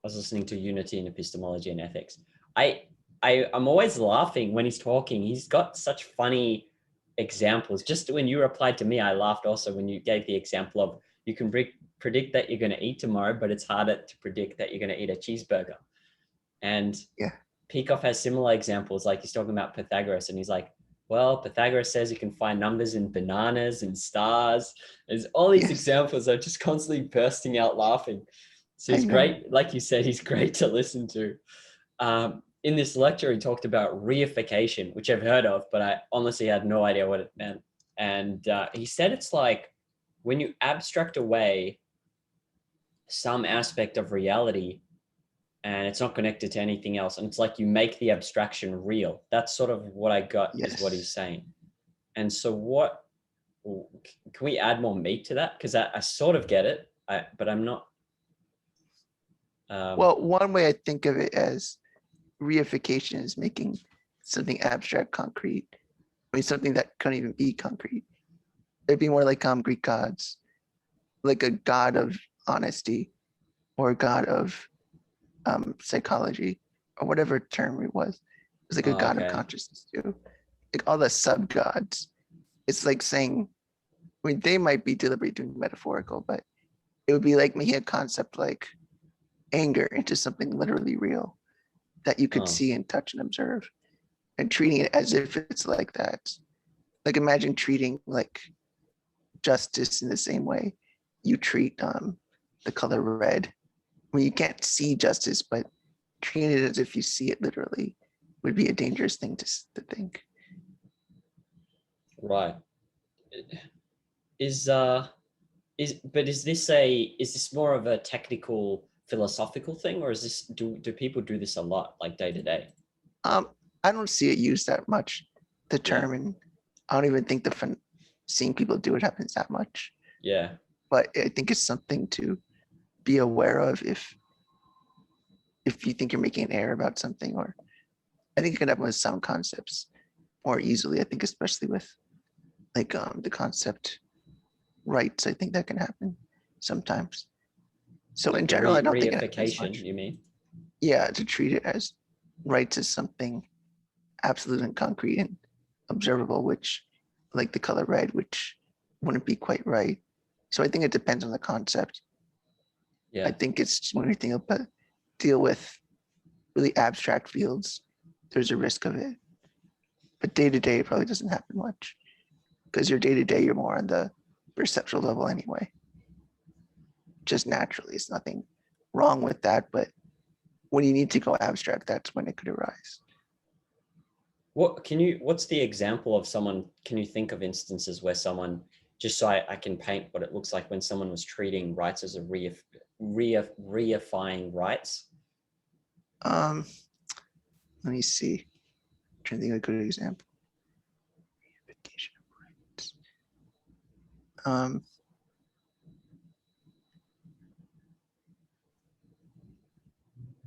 was listening to Unity in Epistemology and Ethics. I'm always laughing when he's talking. He's got such funny examples. Just when you replied to me, I laughed also when you gave the example of you can predict that you're going to eat tomorrow, but it's harder to predict that you're going to eat a cheeseburger. And Yeah. Peikoff has similar examples, like he's talking about Pythagoras, and he's like, well, Pythagoras says you can find numbers in bananas and stars. There's all these Yes, examples. I'm just constantly bursting out laughing. So I he's know. great. Like you said, he's great to listen to. In this lecture, he talked about reification, which I've heard of, but I honestly had no idea what it meant. And he said it's like when you abstract away some aspect of reality and it's not connected to anything else, and it's like you make the abstraction real. That's sort of what I got is what he's Yes. saying. And so what, can we add more meat to that? Because I sort of get it, but I'm not. Well, one way I think of it as reification is making something abstract concrete. I mean, something that couldn't even be concrete. It'd be more like Greek gods, like a god of honesty or a god of psychology or whatever term it was. It's like a god of Okay. consciousness too. Like all the sub gods. It's like saying, I mean, they might be deliberately doing metaphorical, but it would be like making a concept like anger into something literally real that you could see and touch and observe, and treating it as if it's like that. Like imagine treating like justice in the same way you treat the color red. I mean, you can't see justice, but treating it as if you see it literally would be a dangerous thing to think. Right. Is this more of a technical philosophical thing, or is this do people do this a lot, like day to day? I don't see it used that much, the Yeah. term, and I don't even think seeing people do it happens that much. Yeah. But I think it's something to be aware of if you think you're making an error about something, or I think it can happen with some concepts more easily. I think especially with like the concept rights, I think that can happen sometimes. So in The general, I don't think it happens reification, much. you mean? Yeah, to treat it as rights as something absolute and concrete and observable, which like the color red, which wouldn't be quite right. So I think it depends on the concept. Yeah. I think it's when we think about deal with really abstract fields, there's a risk of it. But day to day, it probably doesn't happen much because your day to day, you're more on the perceptual level anyway. Just naturally, it's nothing wrong with that. But when you need to go abstract, that's when it could arise. What's the example of someone, can you think of instances where someone, just so I can paint what it looks like when someone was treating rights as a reifying rights? Let me see. I'm trying to think of a good example.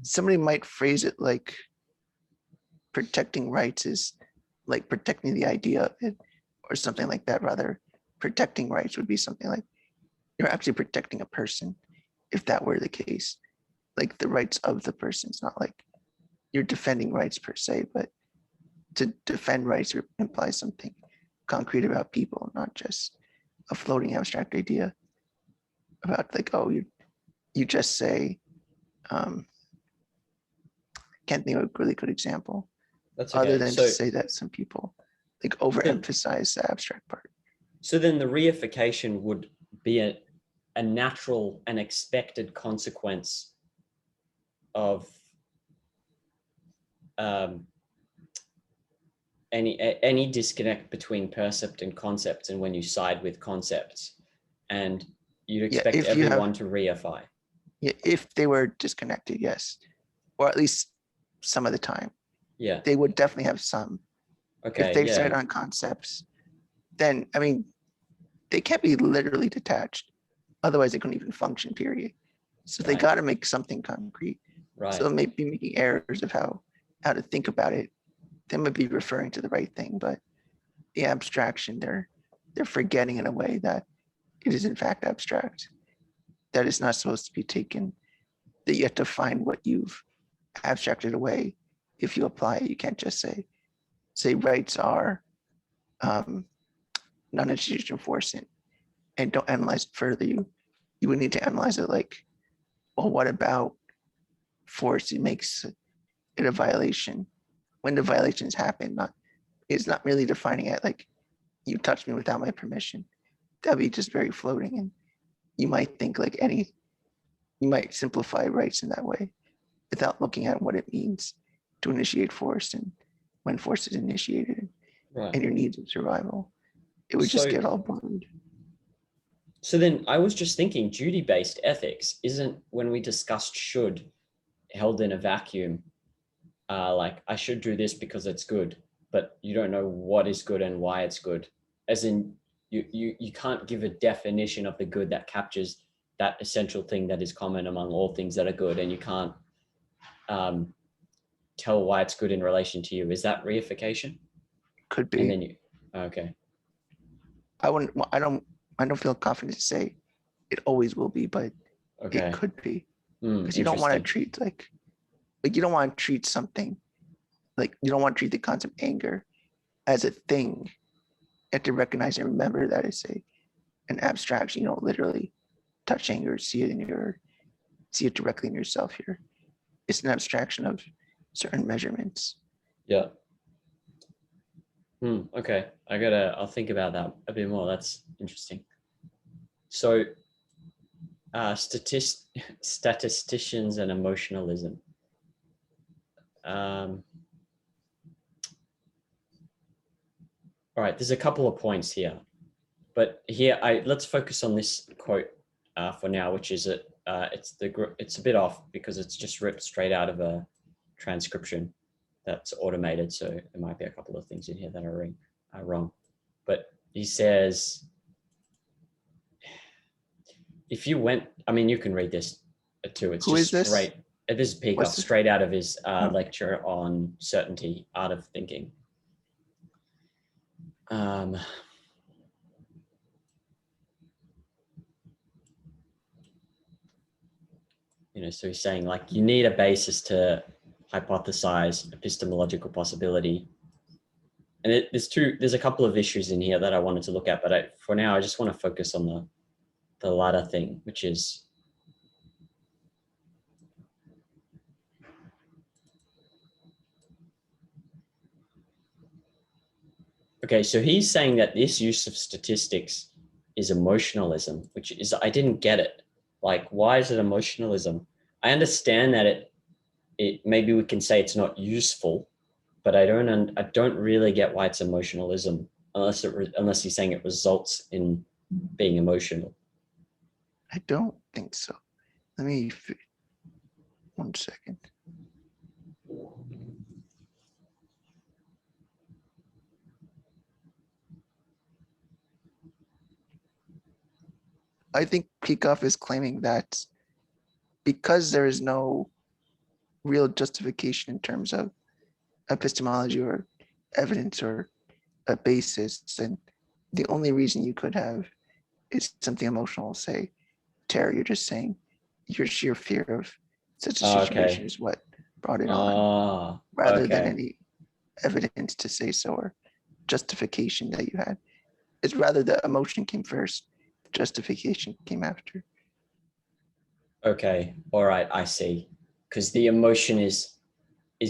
Somebody might phrase it like protecting rights is like protecting the idea of it or something like that. Rather, protecting rights would be something like you're actually protecting a person if that were the case, like the rights of the person. It's not like you're defending rights per se, but to defend rights implies something concrete about people, not just a floating abstract idea about like, oh, you just say, can't think of a really good example. That's Other okay. than to say that some people like overemphasize the abstract part. So then the reification would be a natural and expected consequence of any disconnect between percept and concepts, and when you side with concepts, and you'd expect everyone to reify. Yeah, if they were disconnected, yes, or at least some of the time. Yeah, they would definitely have some. Okay. If they've started on concepts, then I mean, they can't be literally detached. Otherwise, they couldn't even function. Period. So they got to make something concrete. Right. So they may be making errors of how to think about it. They might be referring to the right thing, but the abstraction, they're forgetting in a way that it is in fact abstract. That is not supposed to be taken that you have to find what you've abstracted away. If you apply it, you can't just say rights are non-institutional force and don't analyze it further. You would need to analyze it like, well, what about force that makes it a violation? When the violations happen, it's not really defining it like you touched me without my permission. That'd be just very floating, and you might think like you might simplify rights in that way without looking at what it means to initiate force and when force is initiated Right. and your needs of survival. It would just So- get all blurred. So then I was just thinking duty-based ethics isn't, when we discussed should, held in a vacuum. Like I should do this because it's good, but you don't know what is good and why it's good. As in you can't give a definition of the good that captures that essential thing that is common among all things that are good, and you can't tell why it's good in relation to you. Is that reification? Could And be. then you, okay. I don't feel confident to say it always will be, but Okay. it could be. Because you don't want to Interesting. treat like you don't want to treat something like you don't want to treat the concept anger as a thing. You have to recognize and remember that it's an abstraction. You don't literally touch anger, see it directly in yourself here. It's an abstraction of certain measurements. Yeah. Okay. I'll think about that a bit more. That's interesting. So statisticians and emotionalism. All right, there's a couple of points here, but here let's focus on this quote for now, which is it's a bit off because it's just ripped straight out of a transcription that's automated, so there might be a couple of things in here that are wrong. But he says, if you went, I mean, you can read this too. It's Who just is this? straight. This is Peacock, straight out of his lecture on certainty, art of thinking. So he's saying like you need a basis to hypothesize epistemological possibility. And there's a couple of issues in here that I wanted to look at, but for now, I just want to focus on the latter thing, which is okay. So he's saying that this use of statistics is emotionalism, which is, I didn't get it. Like, why is it emotionalism? I understand that it maybe we can say it's not useful, but I don't really get why it's emotionalism unless he's saying it results in being emotional. I don't think so. Let me 1 second. I think Peikoff is claiming that because there is no real justification in terms of epistemology or evidence or a basis, then the only reason you could have is something emotional, say terror. You're just saying your sheer fear of such a situation is what brought it on, rather than any evidence to say so or justification that you had. It's rather the emotion came first, justification came after. Okay, all right, I see. Because the emotion is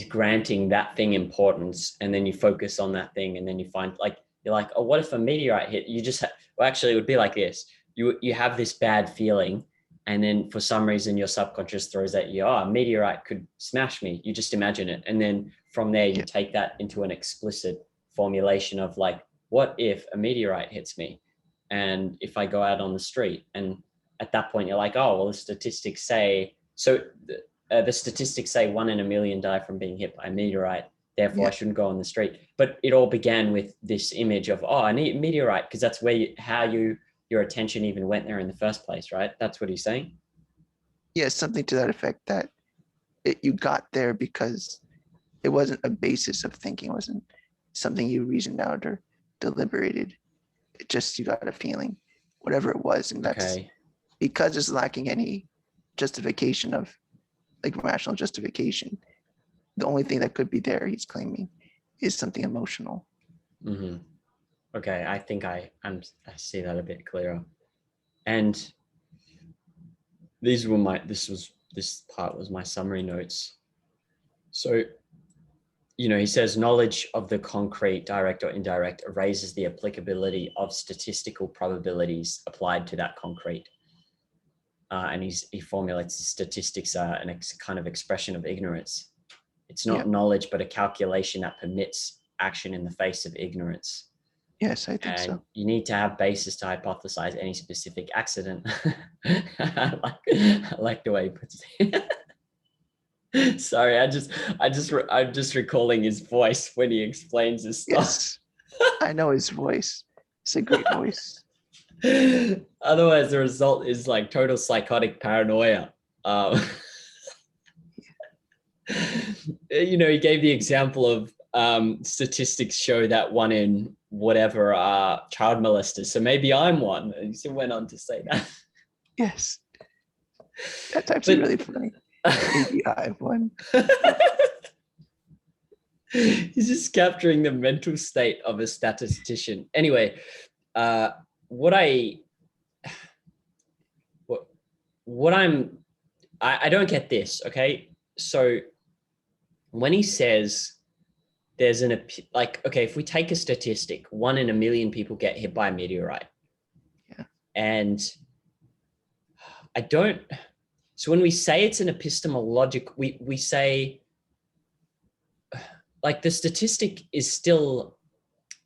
granting that thing importance, and then you focus on that thing, and then you find you're like, oh, what if a meteorite hit? You just well, actually, it would be like this. You have this bad feeling, and then for some reason your subconscious throws at you, oh, a meteorite could smash me. You just imagine it, and then from there you take that into an explicit formulation of like, what if a meteorite hits me, and if I go out on the street, and at that point you're like, oh, well, the statistics say so. The statistics say 1 in a million die from being hit by a meteorite. Therefore, I shouldn't go on the street. But it all began with this image of, oh, I need a meteorite, because that's where your attention even went there in the first place, right? That's what he's saying. Yeah, something to that effect, that you got there because it wasn't a basis of thinking. It wasn't something you reasoned out or deliberated. It just, you got a feeling, whatever it was. And that's because it's lacking any justification of like rational justification. The only thing that could be there, he's claiming, is something emotional. Mm-hmm. Okay, I think I see that a bit clearer. And this part was my summary notes. So, he says knowledge of the concrete, direct or indirect, erases the applicability of statistical probabilities applied to that concrete. And he formulates statistics are a kind of expression of ignorance. It's not knowledge, but a calculation that permits action in the face of ignorance. Yes, I think so. You need to have basis to hypothesize any specific accident. I like the way he puts it. Sorry, I'm just recalling his voice when he explains this stuff. Yes, I know his voice. It's a great voice. Otherwise, the result is like total psychotic paranoia. He gave the example of statistics show that 1 in whatever are child molesters. So maybe I'm one. And he went on to say that. Yes, that's actually really funny. Maybe I'm one. He's just capturing the mental state of a statistician. Anyway, I don't get this. Okay, so when he says there's if we take a statistic, 1 in a million people get hit by a meteorite. Yeah. And so when we say it's an epistemological, we say like the statistic is still,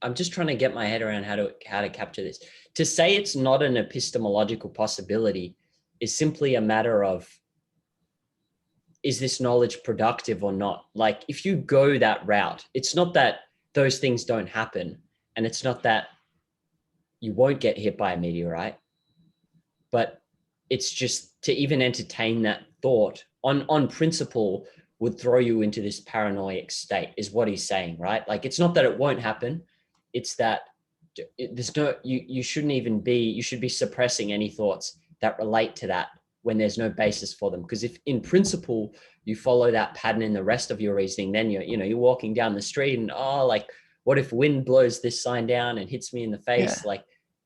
I'm just trying to get my head around how to capture this. To say it's not an epistemological possibility is simply a matter of, is this knowledge productive or not? Like if you go that route, it's not that those things don't happen, and it's not that you won't get hit by a meteorite, but it's just to even entertain that thought on principle would throw you into this paranoid state, is what he's saying, right? Like it's not that it won't happen, it's that there's no, you shouldn't even be, you should be suppressing any thoughts that relate to that when there's no basis for them. Because if in principle you follow that pattern in the rest of your reasoning, then you're walking down the street and what if wind blows this sign down and hits me in the face? Yeah. Like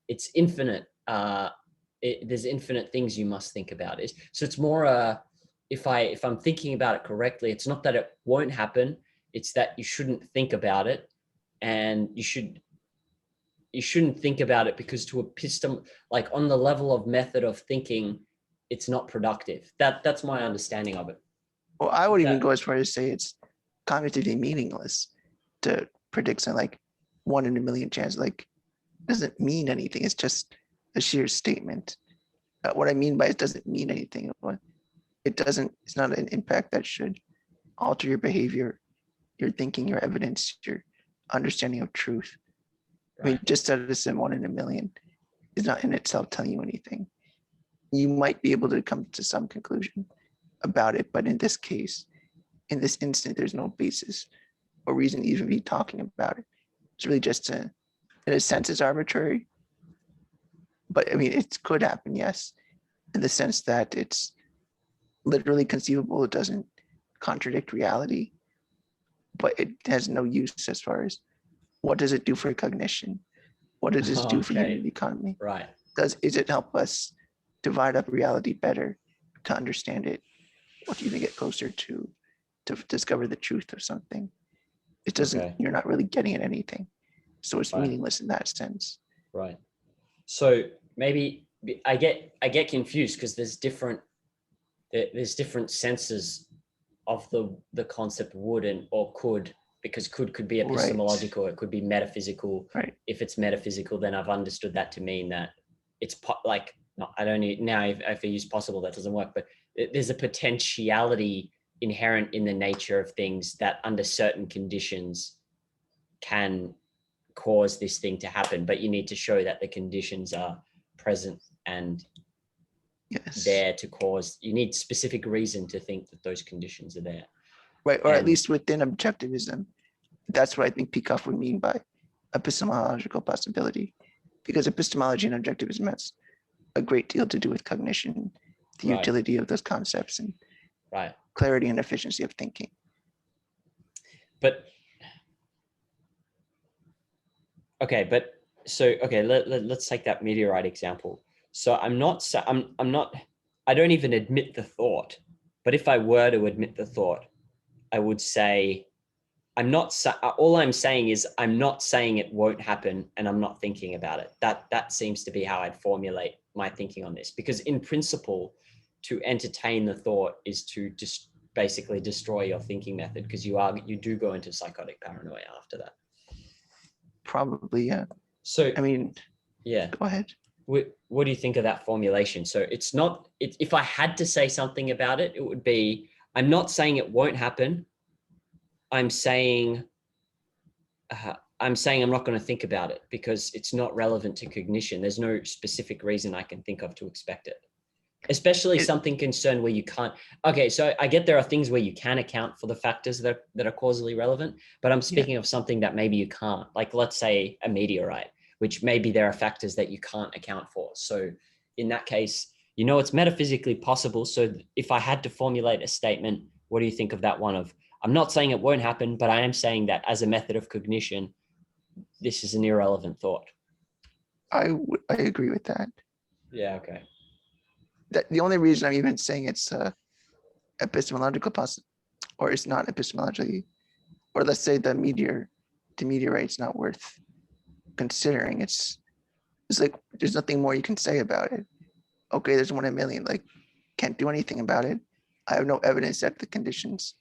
it's infinite. There's infinite things you must think about. So it's more if I'm thinking about it correctly, it's not that it won't happen, it's that you shouldn't think about it, and you shouldn't think about it because like on the level of method of thinking, it's not productive. That's my understanding of it. Well, I would even go as far as to say it's cognitively meaningless to predict something like 1 in a million chance. Like it doesn't mean anything. It's just a sheer statement. What I mean by it doesn't mean anything. It's not an impact that should alter your behavior, your thinking, your evidence, your understanding of truth. Right. I mean, just that it's 1 in a million is not in itself telling you anything. You might be able to come to some conclusion about it, but in this case, in this instant, there's no basis or reason to even be talking about it. It's really just in a sense, it's arbitrary. But I mean, it could happen, yes, in the sense that it's literally conceivable. It doesn't contradict reality, but it has no use as far as what does it do for cognition? What does this do for unity economy? Right. Is it help us divide up reality better, to understand it, or to even get closer to discover the truth of something? It doesn't, you're not really getting at anything. So it's meaningless in that sense. Right. So maybe I get confused because there's different senses of the concept would or could, because could be epistemological, it could be metaphysical. Right. If it's metaphysical, then I've understood that to mean that it's like, no, I don't need, now if I use possible, that doesn't work, but there's a potentiality inherent in the nature of things that under certain conditions can cause this thing to happen, but you need to show that the conditions are present and there to cause, you need specific reason to think that those conditions are there. Right, or at least within objectivism. That's what I think Peikoff would mean by epistemological possibility, because epistemology and objectivism has a great deal to do with cognition, the utility of those concepts. And right. clarity and efficiency of thinking. But okay, let's take that meteorite example. So I'm not I don't even admit the thought, but if I were to admit the thought, I would say all I'm saying is I'm not saying it won't happen, and I'm not thinking about it. That seems to be how I'd formulate my thinking on this, because in principle, to entertain the thought is to just basically destroy your thinking method, because you do go into psychotic paranoia after that. Probably, yeah. So I mean, yeah, go ahead. What do you think of that formulation? So it's not, if I had to say something about it, it would be, I'm not saying it won't happen. I'm saying I'm not going to think about it because it's not relevant to cognition. There's no specific reason I can think of to expect it, especially something concerned where you can't. Okay, so I get there are things where you can account for the factors that are causally relevant, but I'm speaking of something that maybe you can't, like let's say a meteorite, which maybe there are factors that you can't account for. So in that case, it's metaphysically possible. So if I had to formulate a statement, what do you think of that one of, I'm not saying it won't happen, but I am saying that as a method of cognition, this is an irrelevant thought. I agree with that. Yeah, okay. The only reason I'm even saying it's epistemological or it's not epistemologically, or let's say the meteorite's not worth considering. It's like there's nothing more you can say about it. Okay, there's 1 in a million. Like, can't do anything about it. I have no evidence that the conditions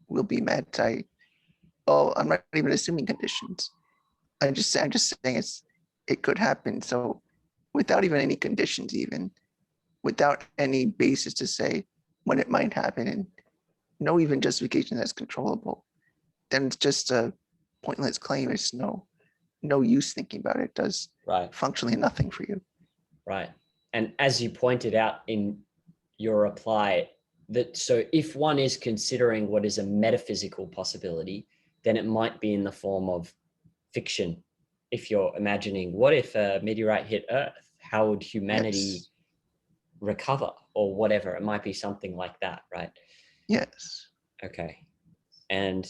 will be met. I'm not even assuming conditions. I'm just saying it could happen. So without even any conditions, even without any basis to say when it might happen, and no even justification that's controllable, then it's just a pointless claim. It's no use thinking about it. It does functionally nothing for you. Right. And as you pointed out in your reply, that so if one is considering what is a metaphysical possibility, then it might be in the form of fiction. If you're imagining, what if a meteorite hit Earth? How would humanity recover, or whatever? It might be something like that, right? Yes. Okay. And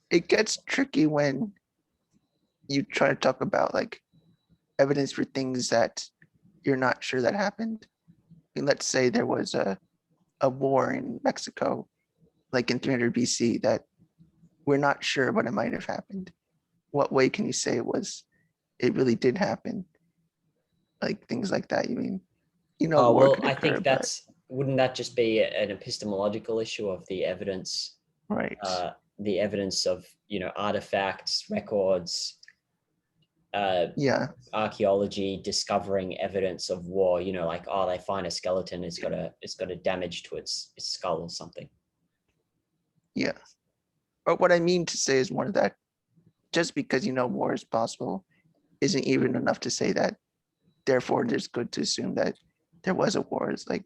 it gets tricky when you try to talk about like evidence for things that you're not sure that happened. I mean, let's say there was a war in Mexico, like in 300 BC, that we're not sure, but it might have happened. What way can you say it really did happen? Like things like that. You mean, war could occur, I think wouldn't that just be an epistemological issue of the evidence? Right. The evidence of, artifacts, records, archaeology discovering evidence of war, like, they find a skeleton, it's got a damage to its skull or something. Yeah. Or what I mean to say is more that just because war is possible isn't even enough to say that therefore it's good to assume that there was a war. It's like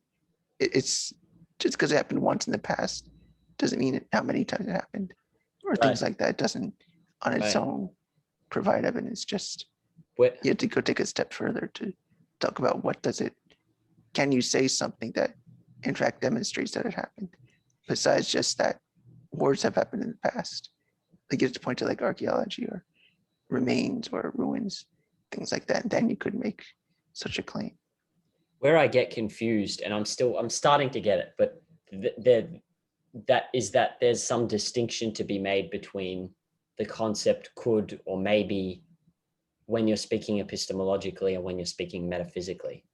it's just because it happened once in the past doesn't mean how many times it happened, or things like that. It doesn't on its own provide evidence. Just you have to go take a step further to talk about can you say something that in fact demonstrates that it happened, besides just that wars have happened in the past. Like you have to point to like archaeology or remains or ruins, things like that, and then you could make such a claim. Where I get confused, and I'm starting to get it, but there's some distinction to be made between the concept could or maybe when you're speaking epistemologically and when you're speaking metaphysically.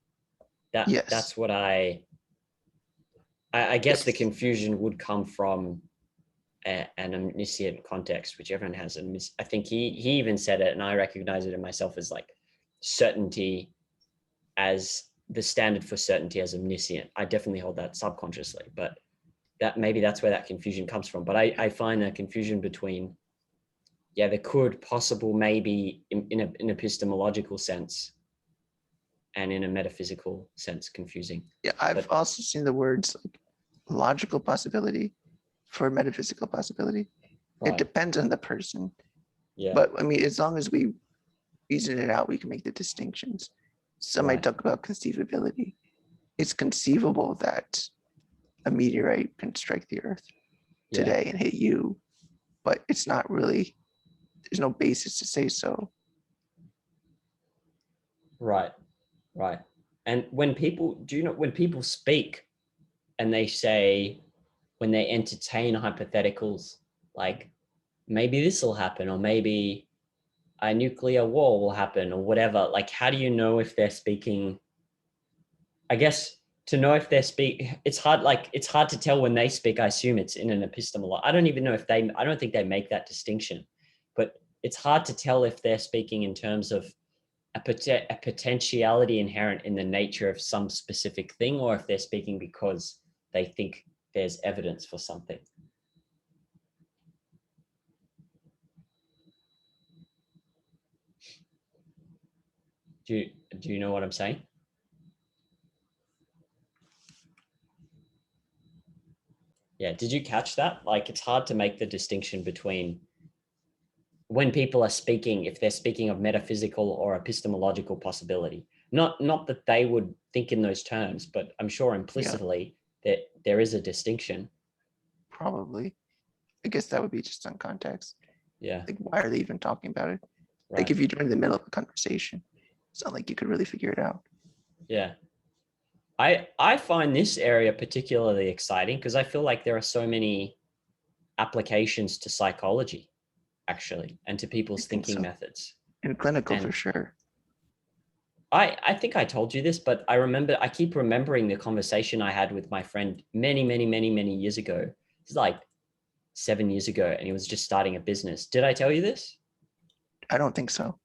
That's what I guess the confusion would come from an omniscient context, which everyone has. And I think he even said it, and I recognize it in myself as like certainty as the standard for certainty as omniscient. I definitely hold that subconsciously, but that's where that confusion comes from. But I find a confusion between, the could, possible, maybe in an epistemological sense and in a metaphysical sense confusing. Yeah, I've also seen the words like logical possibility for metaphysical possibility. It depends on the person. Yeah. But I mean, as long as we reason it out, we can make the distinctions. Some might talk about conceivability. It's conceivable that a meteorite can strike the Earth Yeah. today and hit you, but it's not really, there's no basis to say so. Right. Right. And when people, do you know, when people speak and they say, when they entertain hypotheticals, like maybe this will happen, or maybe a nuclear war will happen, or whatever, like, how do you know if they're speaking? I guess to know if they're it's hard, like, it's hard to tell when they speak. I assume it's in an epistemology. I don't even know if I don't think they make that distinction, but it's hard to tell if they're speaking in terms of a potentiality inherent in the nature of some specific thing, or if they're speaking because they think there's evidence for something. Do you know what I'm saying? Yeah. Did you catch that? Like, it's hard to make the distinction between when people are speaking, if they're speaking of metaphysical or epistemological possibility. Not that they would think in those terms, but I'm sure implicitly that there is a distinction. Probably. I guess that would be just on context. Yeah. Like, why are they even talking about it? Right. Like, if you join in the middle of a conversation, it's not like you could really figure it out. Yeah. I find this area particularly exciting because I feel like there are so many applications to psychology, actually, and to people's thinking methods. In clinical, And for sure. I think I told you this, but I keep remembering the conversation I had with my friend many years ago. It's like 7 years ago, and he was just starting a business. Did I tell you this? I don't think so.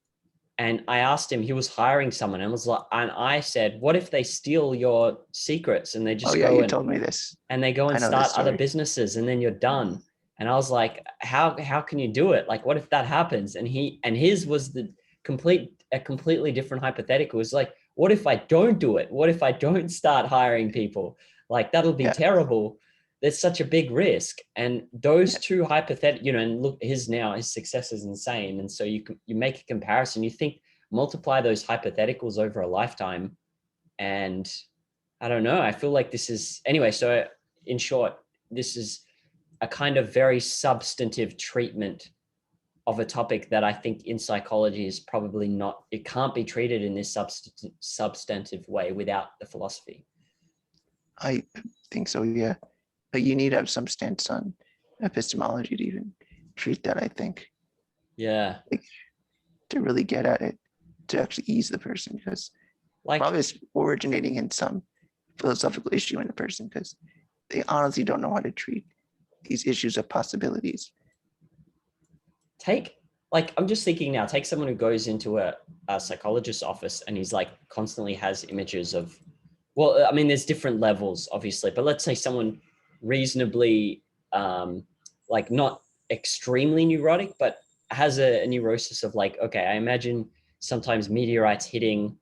And I asked him, he was hiring someone, and I said, what if they steal your secrets and they just you told me this. and they go and start other businesses, and then you're done? And I was like, how can you do it? Like, what if that happens? And his was a completely different hypothetical. It was like, what if I don't do it? What if I don't start hiring people? Like, that'll be terrible. There's such a big risk. And those two hypothetical, and look, his success is insane. And so you make a comparison, you think, multiply those hypotheticals over a lifetime. And I don't know, I feel like this is, anyway, so in short, this is a kind of very substantive treatment of a topic that I think in psychology is probably not, it can't be treated in this substantive way without the philosophy. I think so, yeah. But you need to have some stance on epistemology to even treat that, I think. Yeah. Like, to really get at it, to actually ease the person, because probably it's originating in some philosophical issue in the person, because they honestly don't know how to treat these issues of possibilities. I'm just thinking now, take someone who goes into a psychologist's office and he's like constantly has images of, well, I mean, there's different levels, obviously, but let's say someone reasonably, like, not extremely neurotic, but has a neurosis of like, okay, I imagine sometimes meteorites hitting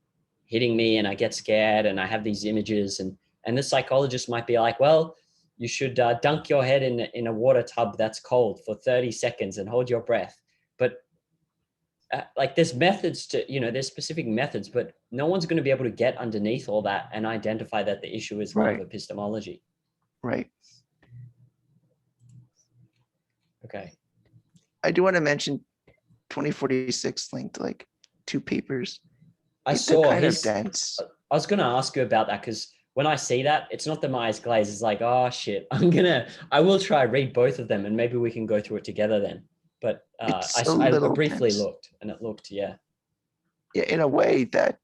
me and I get scared and I have these images, and the psychologist might be like, well, you should dunk your head in a water tub that's cold for 30 seconds and hold your breath. But like, there's methods to, there's specific methods, but no one's going to be able to get underneath all that and identify that the issue is one of epistemology. Right. Okay. I do want to mention 2046 linked like 2 papers. I saw kind of dense. I was going to ask you about that, because when I see that, it's not that my eyes glaze. It's like, oh shit, I will try read both of them, and maybe we can go through it together then. But I briefly dense. looked, and it looked, yeah, in a way that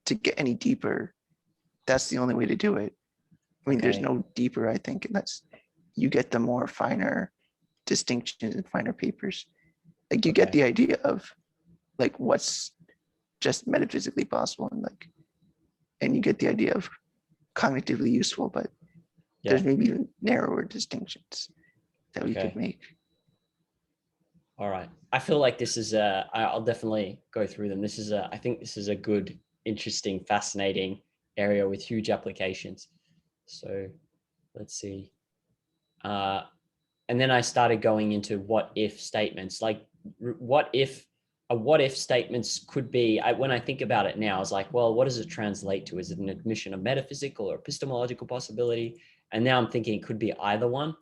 to get any deeper, that's the only way to do it. I mean, there's no deeper, I think, unless you get the more finer distinctions and finer papers. Like, you get the idea of like what's just metaphysically possible, and you get the idea of cognitively useful, but there's maybe even narrower distinctions that we could make. All right. I feel like this is I'll definitely go through them. I think this is a good, interesting, fascinating area with huge applications. So let's see. And then I started going into what if statements, like what if statements could be, when I think about it now, I was like, well, what does it translate to? Is it an admission of metaphysical or epistemological possibility? And now I'm thinking it could be either one.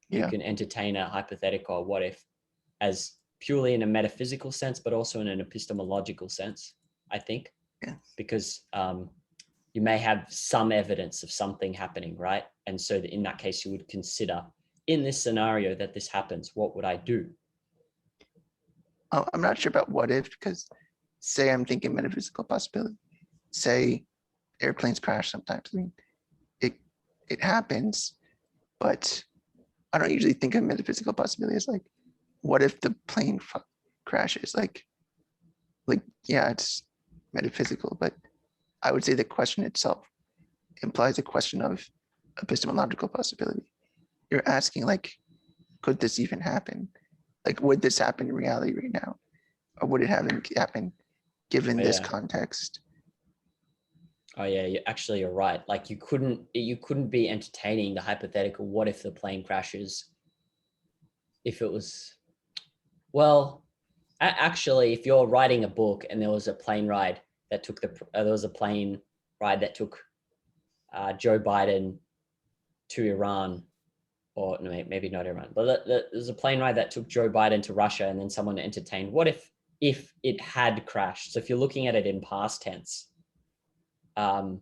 You Yeah. can entertain a hypothetical what if as purely in a metaphysical sense, but also in an epistemological sense, I think, Yeah. because you may have some evidence of something happening, right? And so in that case, you would consider, in this scenario that this happens, what would I do? I'm not sure about what if, because say I'm thinking metaphysical possibility. Say airplanes crash sometimes. I mean, it happens, but I don't usually think of metaphysical possibility as like, what if the plane crashes? Like, yeah, it's metaphysical, but I would say the question itself implies a question of epistemological possibility. You're asking like, could this even happen? Like, would this happen in reality right now? Or would it happen given this Yeah. context? Oh yeah, you're right. Like you couldn't be entertaining the hypothetical, what if the plane crashes? If it was, well, actually, if you're writing a book and there was a plane ride that took there was a plane ride that took Joe Biden to Iran, or no, maybe not Iran, but there's a plane ride that took Joe Biden to Russia, and then someone entertained, what if it had crashed? So if you're looking at it in past tense, and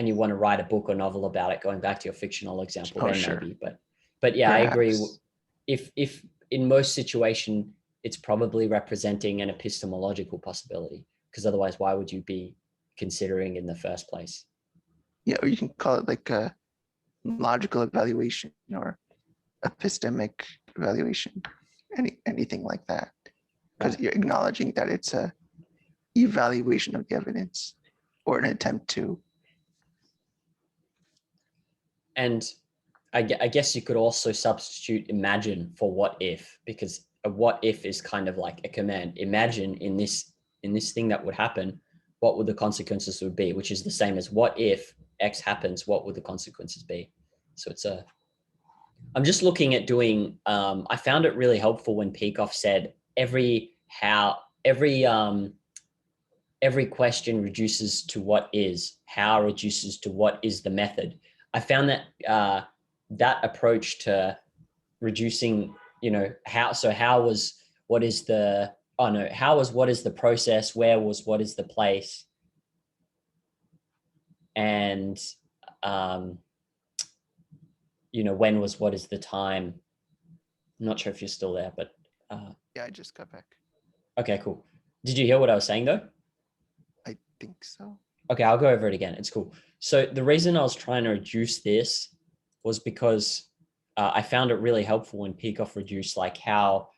you want to write a book or novel about it, going back to your fictional example, Oh, then sure. maybe, but yeah, I agree. Perhaps. If in most situation, it's probably representing an epistemological possibility, because otherwise, why would you be considering in the first place? Yeah, or you can call it like a logical evaluation or epistemic evaluation, anything like that, because Right. you're acknowledging that it's a evaluation of the evidence or an attempt to. And I guess you could also substitute imagine for what if, because a what if is kind of like a command. Imagine in this thing that would happen, what would the consequences would be, which is the same as what if X happens, what would the consequences be? So I'm just looking at doing, I found it really helpful when Peikoff said every question reduces to what is, how reduces to what is the method. I found that that approach to reducing, how was what is the, oh no, how was what is the process, where was what is the place, and when was what is the time. I'm not sure if you're still there, but Yeah, I just got back. okay, cool. Did you hear what I was saying though? I think so. Okay, I'll go over it again. It's cool. So the reason I was trying to reduce this was because I found it really helpful when Peikoff reduced like how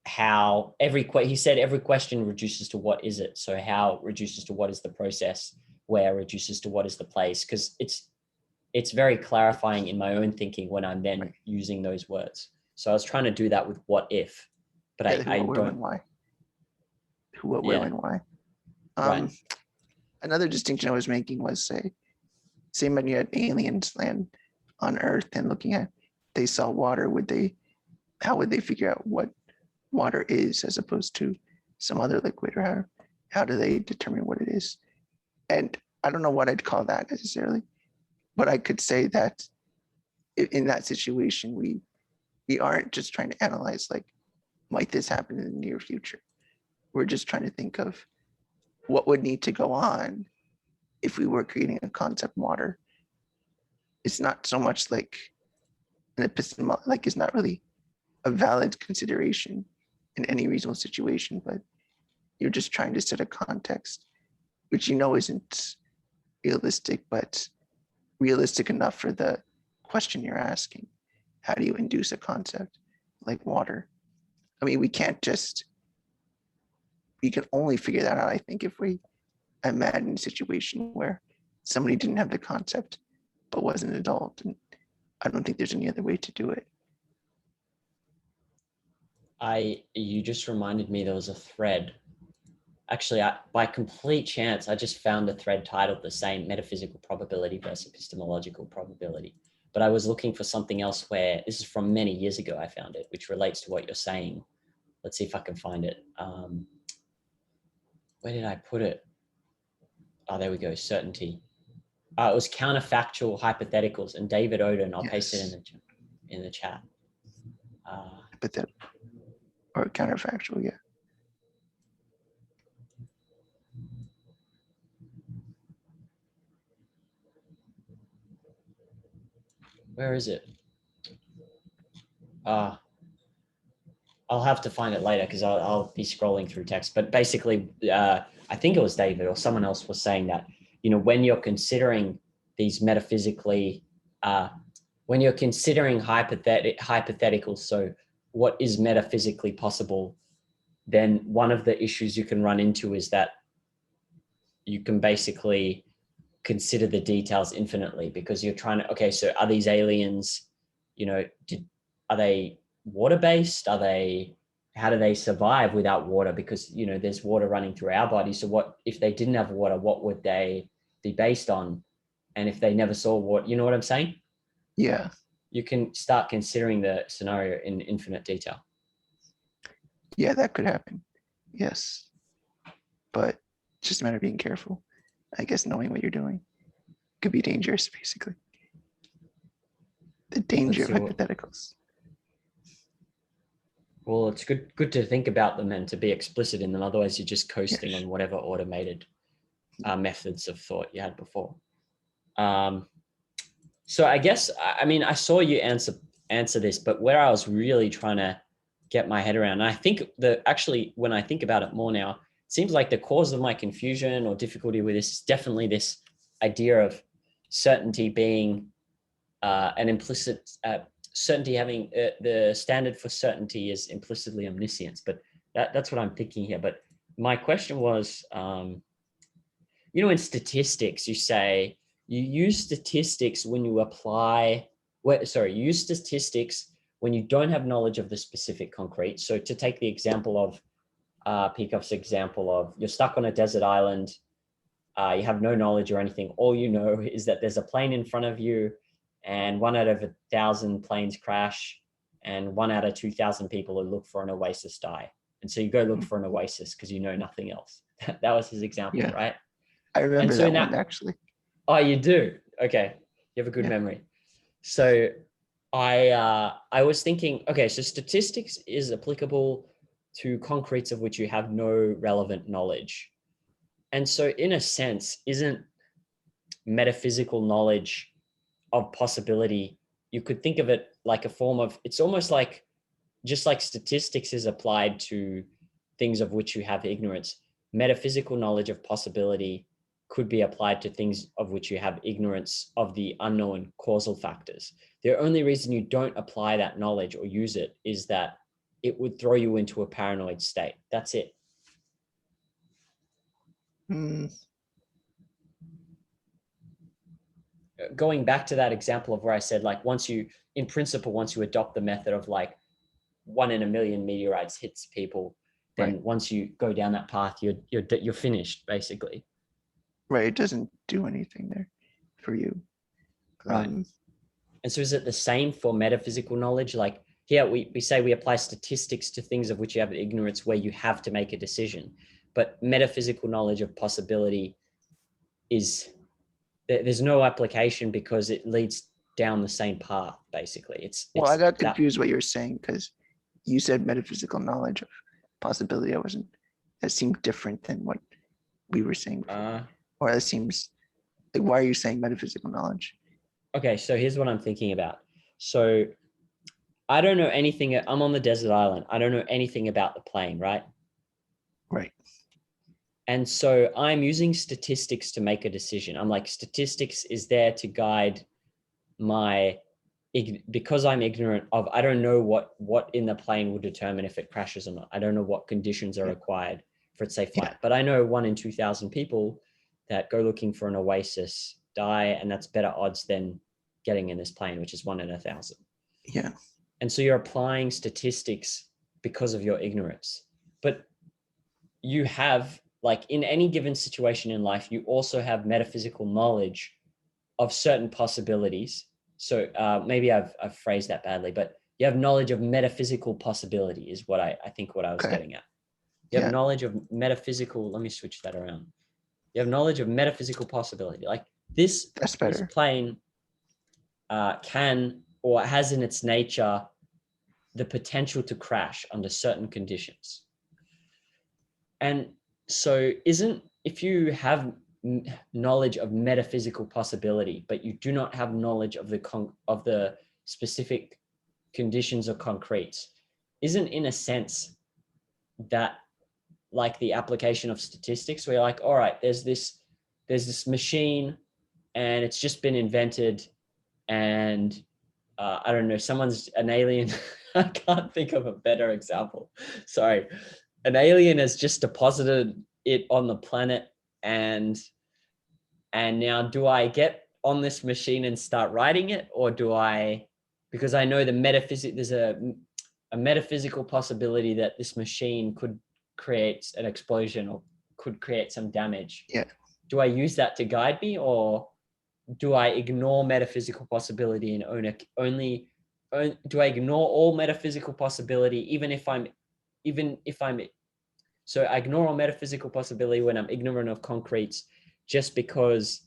he said every question reduces to what is it. So how reduces to what is the process, where reduces to what is the place, because it's very clarifying in my own thinking when I'm then using those words. So I was trying to do that with what if, but Yeah, who, I what, where, when, don't. why. Who, what, where, Yeah, when, why. right. Another distinction I was making was say when you had aliens land on Earth and looking at, they saw water, how would they figure out what water is as opposed to some other liquid, or how do they determine what it is? And I don't know what I'd call that necessarily, but I could say that in that situation, we aren't just trying to analyze like, might this happen in the near future? We're just trying to think of what would need to go on if we were creating a concept water. It's not so much like an epistemology, like it's not really a valid consideration in any reasonable situation, but you're just trying to set a context, which isn't realistic, but realistic enough for the question you're asking. How do you induce a concept like water? I mean, we can only figure that out, I think, if we imagine a situation where somebody didn't have the concept but was an adult. And I don't think there's any other way to do it. You just reminded me there was a thread. Actually, by complete chance, I just found a thread titled the same, metaphysical probability versus epistemological probability. But I was looking for something else where, this is from many years ago, I found it, which relates to what you're saying. Let's see if I can find it. Where did I put it? Oh, there we go, certainty. It was counterfactual hypotheticals, and David Oden. I'll paste it Yes. in the chat. Hypothetical or counterfactual, yeah. Where is it? I'll have to find it later because I'll be scrolling through text. But basically, I think it was David or someone else was saying that, when you're considering these metaphysically, when you're considering hypotheticals, so what is metaphysically possible, then one of the issues you can run into is that you can basically consider the details infinitely because you're trying to, okay, so are these aliens, are they water-based? How do they survive without water? Because, there's water running through our body. So what, if they didn't have water, what would they be based on? And if they never saw water, you know what I'm saying? Yeah. You can start considering the scenario in infinite detail. Yeah, that could happen. Yes. But it's just a matter of being careful. I guess knowing what you're doing could be dangerous, basically. The danger of hypotheticals. Well, it's good to think about them and to be explicit in them. Otherwise, you're just coasting on whatever automated methods of thought you had before. So I guess, I saw you answer this, but where I was really trying to get my head around, and I think actually, when I think about it more now, it seems like the cause of my confusion or difficulty with this is definitely this idea of certainty being an implicit, certainty having the standard for certainty is implicitly omniscience, but that's what I'm thinking here. But my question was, in statistics, you say you use statistics when you use statistics when you don't have knowledge of the specific concrete. So to take the example of Peikoff's example of you're stuck on a desert island, you have no knowledge or anything. All you know is that there's a plane in front of you and 1 out of 1,000 planes crash and 1 out of 2,000 people who look for an oasis die. And so you go look for an oasis because you know nothing else. That was his example, right? I remember that one, actually. Oh, you do? Okay. You have a good memory. So I was thinking, okay, so statistics is applicable to concretes of which you have no relevant knowledge. And so in a sense, isn't metaphysical knowledge of possibility, you could think of it like a form of, it's almost like, just like statistics is applied to things of which you have ignorance, metaphysical knowledge of possibility could be applied to things of which you have ignorance of the unknown causal factors. The only reason you don't apply that knowledge or use it is that it would throw you into a paranoid state. That's it. Going back to that example of where I said, like, once you adopt the method of like 1 in a million meteorites hits people, then once you go down that path, you're finished, basically. Right. It doesn't do anything there for you. Right. And so is it the same for metaphysical knowledge? Like here we say we apply statistics to things of which you have ignorance where you have to make a decision. But metaphysical knowledge of possibility there's no application because it leads down the same path, basically. I got confused what you were saying because you said metaphysical knowledge of possibility. That seemed different than what we were saying before. Or that seems like, why are you saying metaphysical knowledge? Okay, so here's what I'm thinking about. So I don't know anything. I'm on the desert island. I don't know anything about the plane, right? Right. And so I'm using statistics to make a decision. I'm like, statistics is there to guide because I'm ignorant of, I don't know what in the plane will determine if it crashes or not. I don't know what conditions are required for its safe flight, but I know 1 in 2,000 people that go looking for an oasis die, and that's better odds than getting in this plane, which is 1 in 1,000. Yeah. And so you're applying statistics because of your ignorance, but you have, like, in any given situation in life, you also have metaphysical knowledge of certain possibilities. So maybe I've phrased that badly, but you have knowledge of metaphysical possibility is what I think what I was getting at. You have knowledge of metaphysical, let me switch that around. You have knowledge of metaphysical possibility. Like This That's better. plane can or has in its nature the potential to crash under certain conditions. And so if you have knowledge of metaphysical possibility, but you do not have knowledge of the specific conditions or concretes, isn't in a sense that like the application of statistics where you're like, all right, there's this machine and it's just been invented, and I don't know, someone's an alien. I can't think of a better example. Sorry. An alien has just deposited it on the planet, and now do I get on this machine and start writing it, or do I, because I know there's a metaphysical possibility that this machine could create an explosion or could create some damage. Yeah. Do I use that to guide me, or do I ignore metaphysical possibility and do I ignore all metaphysical possibility, even if I'm, so I ignore all metaphysical possibility when I'm ignorant of concretes, just because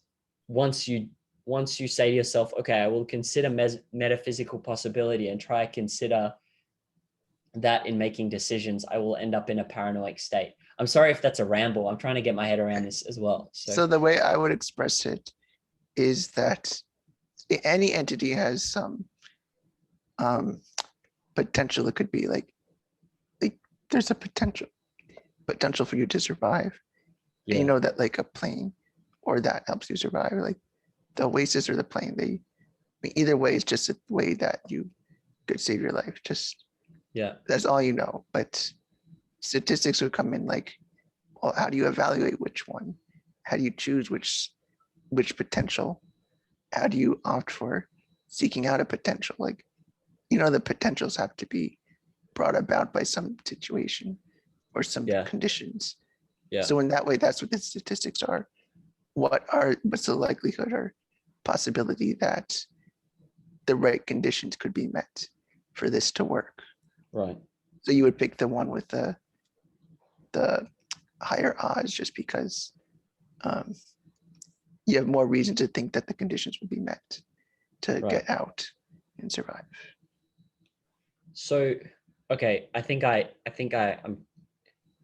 once you say to yourself, okay, I will consider metaphysical possibility and try to consider that in making decisions, I will end up in a paranoid state. I'm sorry if that's a ramble. I'm trying to get my head around this as well. So the way I would express it is that any entity has some potential. It could be like there's a potential for you to survive. Yeah. And you know that like a plane or that helps you survive, like the oasis or the plane, either way, it's just a way that you could save your life. Just, yeah, that's all you know. But statistics would come in like, well, how do you evaluate which one? How do you choose which potential? How do you opt for seeking out a potential? Like, the potentials have to be brought about by some situation or some conditions. Yeah. So in that way, that's what the statistics are. What's the likelihood or possibility that the right conditions could be met for this to work? Right. So you would pick the one with the higher odds just because you have more reason to think that the conditions will be met to get out and survive. So, okay,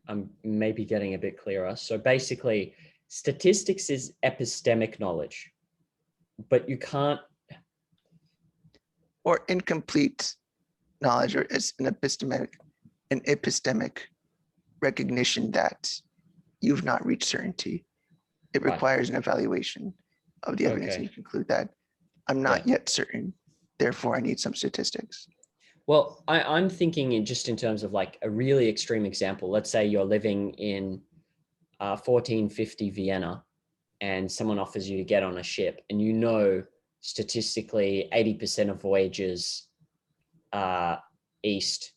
I'm maybe getting a bit clearer. So basically, statistics is epistemic knowledge, but you can't, or incomplete knowledge, or it's an epistemic recognition that you've not reached certainty. It requires an evaluation of the evidence, and you conclude that I'm not yet certain, therefore I need some statistics. Well, I'm thinking in terms of like a really extreme example. Let's say you're living in 1450 Vienna and someone offers you to get on a ship, and statistically 80% of voyages east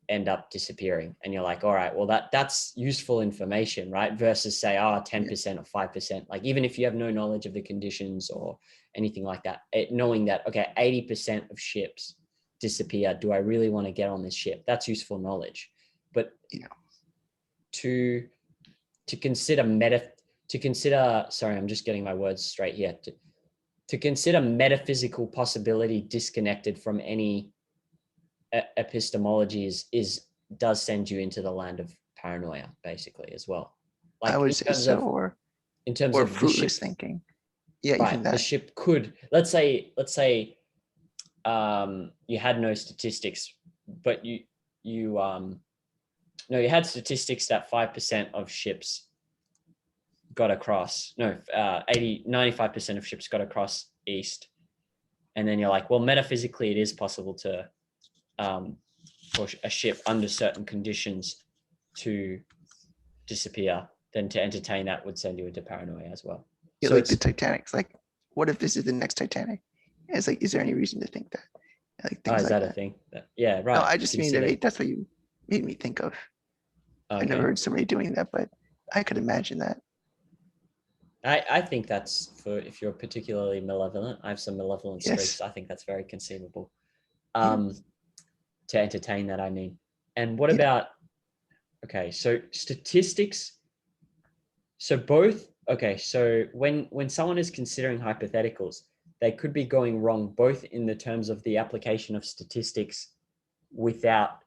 end up disappearing. And you're like, all right, well, that's useful information, right? Versus say, 10% or 5%. Like even if you have no knowledge of the conditions or anything like that, knowing that, okay, 80% of ships disappear. Do I really want to get on this ship? That's useful knowledge. But to consider, sorry, I'm just getting my words straight here. To consider metaphysical possibility disconnected from any epistemologies does send you into the land of paranoia, basically, as well. Like I would say so, in terms or of fruitless thinking. Yeah, right. even that. The ship could, let's say you had no statistics, but you had statistics that 5% of ships got across. No, 95% of ships got across east. And then you're like, well, metaphysically, it is possible to push a ship under certain conditions to disappear. Then to entertain that would send you into paranoia as well. Yeah, so like the Titanic. It's like, what if this is the next Titanic? And it's like, is there any reason to think that? Like things is like that a thing? Yeah, right. No, I just mean that's what you made me think of. Okay. I never heard somebody doing that, but I could imagine that. I think that's if you're particularly malevolent. I have some malevolent streaks. I think that's very conceivable. To entertain that, I mean. And what about, okay, so statistics, so both okay, so when someone is considering hypotheticals, they could be going wrong both in the terms of the application of statistics without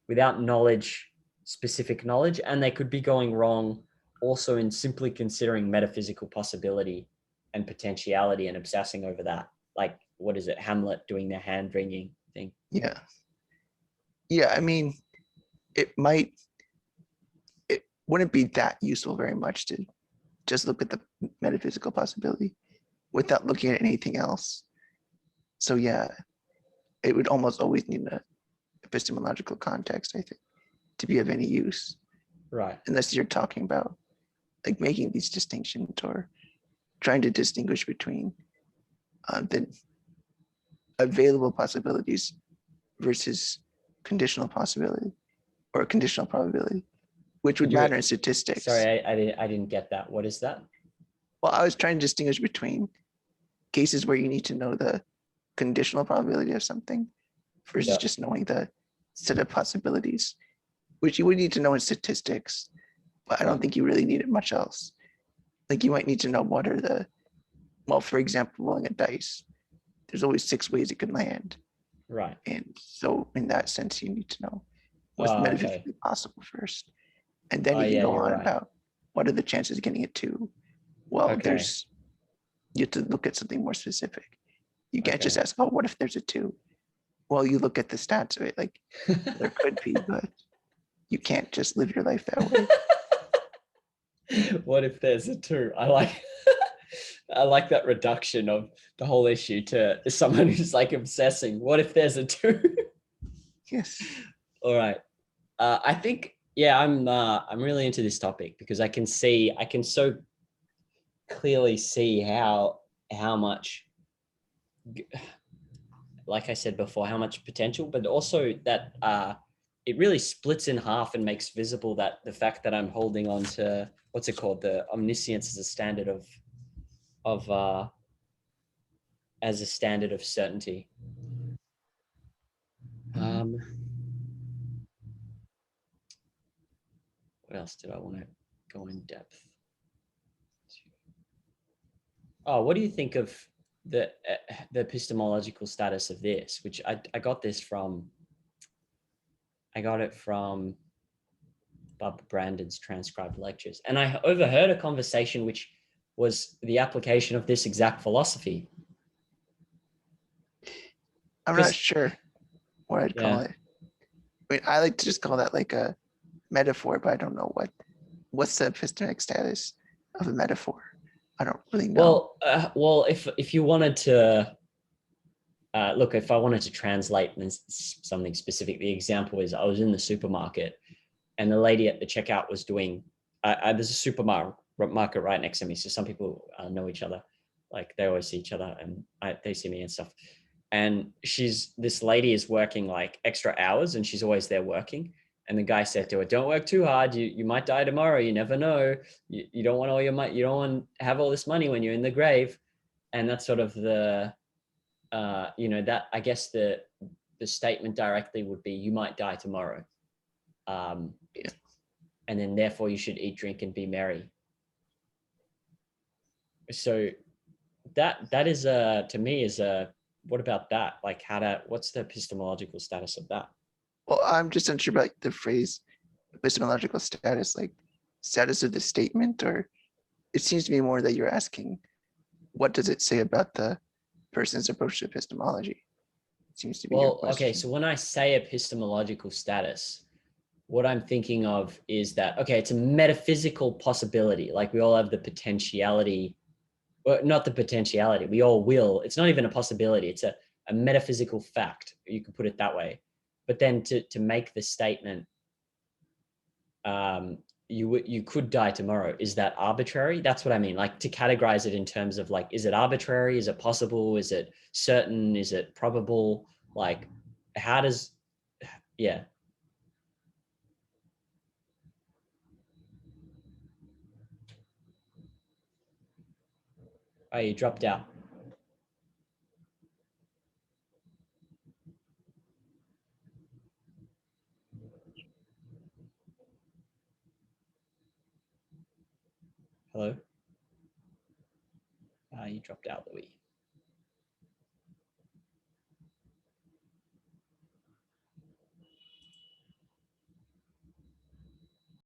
knowledge, specific knowledge, and they could be going wrong also in simply considering metaphysical possibility and potentiality and obsessing over that. Like, what is it, Hamlet doing the hand wringing thing? Yeah. Yeah, I mean, it might, it wouldn't be that useful very much to just look at the metaphysical possibility without looking at anything else. So yeah, it would almost always need an epistemological context, I think, to be of any use, Right. unless you're talking about like making these distinctions or trying to distinguish between the available possibilities versus conditional possibility or conditional probability, which would Could you, matter in statistics. sorry, I didn't get that. What is that? Well, I was trying to distinguish between cases where you need to know the conditional probability of something versus Yeah. just knowing the set of possibilities, which you would need to know in statistics, but I don't think you really need it much else. Like you might need to know what are the, well, for example, rolling a dice, there's always 6 ways it could land. Right. And so in that sense, you need to know what's Oh, okay. metaphysically possible first. And then Oh, you can yeah, go you're on right. about what are the chances of getting it to. Well, Okay. you have to look at something more specific. You can't just Okay. ask, oh, what if there's a 2? Well, you look at the stats of it, like there could be, but you can't just live your life that way. What if there's a 2? I like that reduction of the whole issue to someone who's like obsessing. What if there's a 2? Yes. All right. I think, yeah, I'm really into this topic because I can so clearly see how much, like I said before, how much potential, but also that it really splits in half and makes visible that the fact that I'm holding on to, what's it called, the omniscience as a standard of as a standard of certainty. Um, what else did I want to go in depth? Oh, what do you think of the epistemological status of this? Which I got this from. I got it from Bob Brandon's transcribed lectures, and I overheard a conversation which was the application of this exact philosophy. I'm not Because sure what I'd call yeah, it. I mean, I like to just call that like a metaphor, but I don't know what's the epistemic status of a metaphor. I don't really know. well, if you wanted to look, if I wanted to translate something specific, the example is I was in the supermarket and the lady at the checkout was doing, there's a supermarket right next to me. So some people know each other, like they always see each other and they see me and stuff. And this lady is working like extra hours and she's always there working. And the guy said to her, don't work too hard. You might die tomorrow. You never know. You don't want all your money. You don't want to have all this money when you're in the grave. And that's sort of that I guess the statement directly would be, you might die tomorrow. Yeah. And then therefore you should eat, drink, and be merry. So that is to me is what about that? Like what's the epistemological status of that? Well, I'm just unsure about the phrase epistemological status, like status of the statement, or it seems to me more that you're asking, what does it say about the person's approach to epistemology? It seems to be your Well, okay, question. so when I say epistemological status, what I'm thinking of is that, okay, it's a metaphysical possibility. Like we all have the potentiality, well, not the potentiality, we all will. It's not even a possibility. It's a metaphysical fact. You could put it that way. But then to make the statement, you could die tomorrow. Is that arbitrary? That's what I mean. Like to categorize it in terms of like, is it arbitrary? Is it possible? Is it certain? Is it probable? Like, how does, yeah. Oh, you dropped out. Hello? You dropped out, Louis.